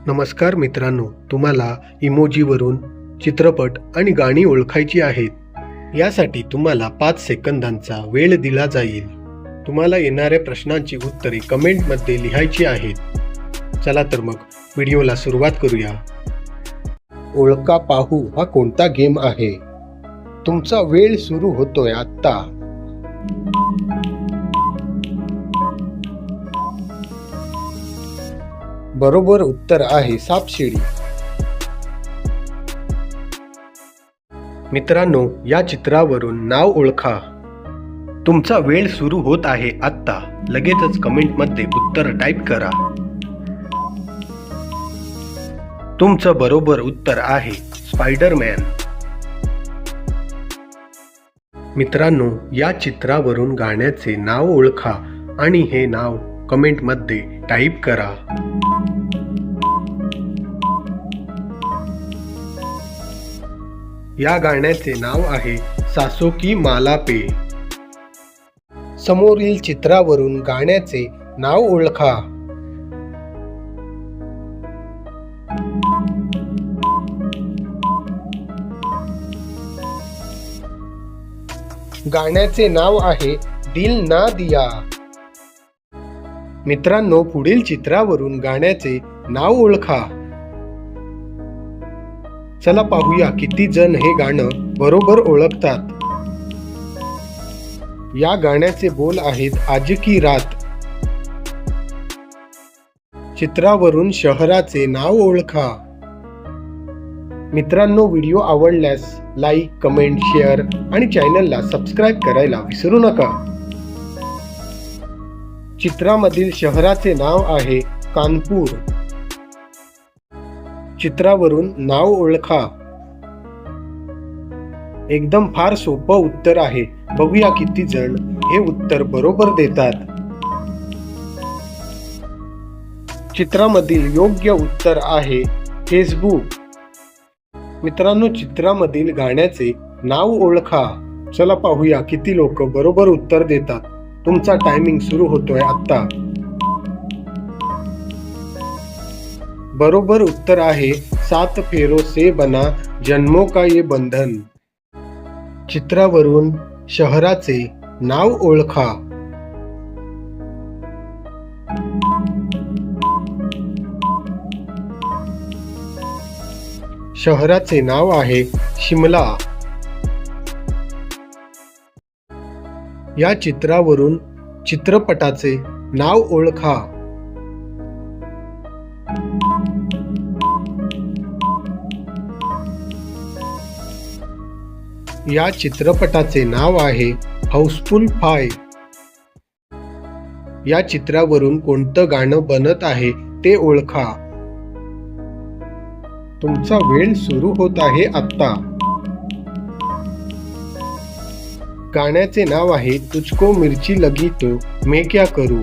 नमस्कार मित्रांनो, तुम्हाला इमोजीवरून चित्रपट आणि गाणी ओळखायची आहेत. यासाठी तुम्हाला 5 सेकंदांचा वेळ दिला जाईल. तुम्हाला येणाऱ्या प्रश्नांची उत्तरे कमेंटमध्ये लिहायची आहेत. चला तर मग व्हिडिओला सुरुवात करूया. ओळखा पाहू हा कोणता गेम आहे? तुमचा वेळ सुरू होतोय आत्ता. बरोबर उत्तर आहे सापशिडी. मित्रांनो, या चित्रावरून नाव ओळखा. तुमचा वेळ सुरू होत आहे आत्ता. लगेचच कमेंटमध्ये उत्तर टाईप करा. तुमचं बरोबर उत्तर आहे स्पायडरमॅन. मित्रांनो, या चित्रावरून गाण्याचे नाव ओळखा आणि हे नाव कमेंटमध्ये टाईप करा. या गाण्याचे नाव आहे सासो की माला पे. समोरील चित्रावरून गाण्याचे नाव ओळखा. गाण्याचे नाव आहे दिल ना दिया. मित्रांनो, पुढील चित्रावरून गाण्याचे नाव ओळखा. चला पाहूया किती जण हे गाणं बरोबर ओळखतात. या गाण्याचे बोल आहेत आज की रात. चित्रावरून शहराचे नाव ओळखा. मित्रांनो, व्हिडिओ आवडल्यास लाईक, कमेंट, शेअर आणि चॅनलला सबस्क्राईब करायला विसरू नका. चित्रामधील शहराचे नाव आहे कानपूर. चित्रावरून नाव ओळखा. एकदम फार सोपं उत्तर आहे. बघूया किती जण हे उत्तर बरोबर देतात. चित्रामधील योग्य उत्तर आहे फेसबुक. मित्रांनो, चित्रामधील गाण्याचे नाव ओळखा. चला पाहूया किती लोक बरोबर उत्तर देतात. तुमचा टायमिंग सुरू होतोय आता. बरोबर उत्तर आहे 7 फेरों से बना जन्मों का ये बंधन. चित्रावरून शहराचे नाव ओळखा. शहराचे नाव आहे शिमला. या चित्रावरून चित्रपटाचे नाव ओळखा. या चित्रपटाचे नाव आहे हाऊसफुल 5. या चित्रावरून कोणतं गाणं बनत आहे ते ओळखा. तुमचा वेळ सुरू होत आहे आता. गाण्याचे नाव आहे तुझको मिर्ची लगी तो मैं क्या करू.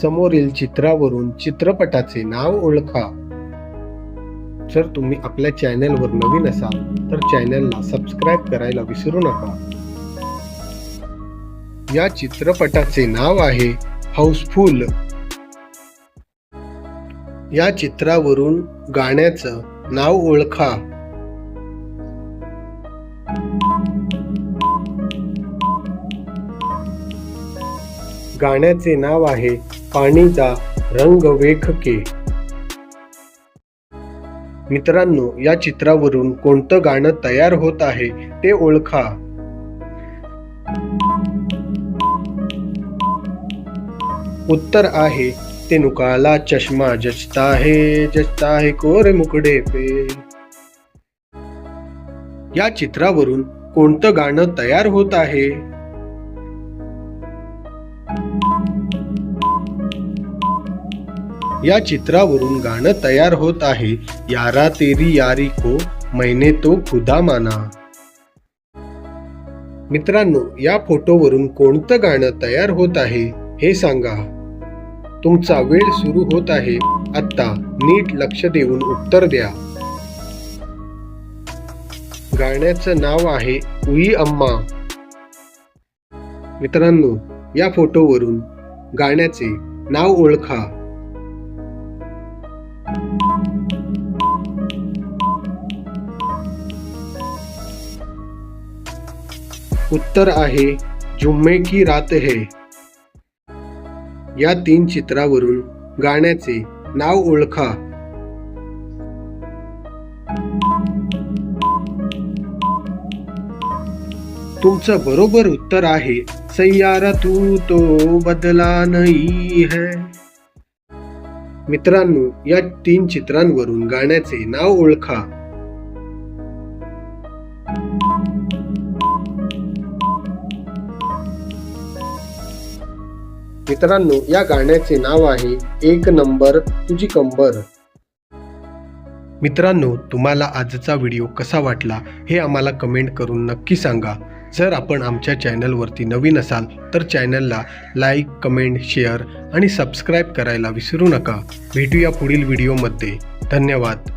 समोरील चित्रावरून चित्रपटाचे नाव ओळखा. जर तुम्ही आपल्या चॅनलवर नवीन असाल तर चॅनलला सबस्क्राईब करायला विसरू नका. या चित्रपटाचे नाव आहे हाऊसफुल. या चित्रावरून गाण्याचं नाव ओळखा. गाण्याचे नाव आहे पानी दा रंग वेख के. मित्रांनो, या चित्रावरून कोणतं गाणं तयार होत आहे ते ओळखा. उत्तर आहे तेनू काला चष्मा जचता है कोरे मुकड़े पे. या चित्रावरून कोणतं गाणं तयार होत आहे? या चित्रावरून गाणं तयार होत आहे यारा तेरी यारी को मैंने तो खुदा माना. मित्रांनो, या फोटोवरून कोणतं गाणं तयार होत आहे हे सांगा. तुमचा वेळ सुरू होत आहे आता. नीट लक्ष देऊन उत्तर द्या. गाण्याचं नाव आहे उई अम्मा. मित्रांनो, या फोटोवरून गाण्याचे नाव ओळखा. उत्तर आहे जुम्मे की रात है. या 3 चित्रावरून गाण्याचे नाव ओळखा. तुमचं बरोबर उत्तर आहे सैयारा तू तो बदला नहीं है. मित्रांनो, या 3 चित्रांवरून गाण्याचे नाव ओळखा. मित्रांनो, या गाण्याचे नाव आहे एक नंबर तुझी कंबर. मित्रांनो, तुम्हाला आजचा व्हिडिओ कसा वाटला हे आम्हाला कमेंट करून नक्की सांगा. जर आपण आमच्या चॅनलवरती नवीन असाल तर चॅनलला लाईक, कमेंट, शेअर आणि सबस्क्राईब करायला विसरू नका. भेटूया पुढील व्हिडिओमध्ये. धन्यवाद.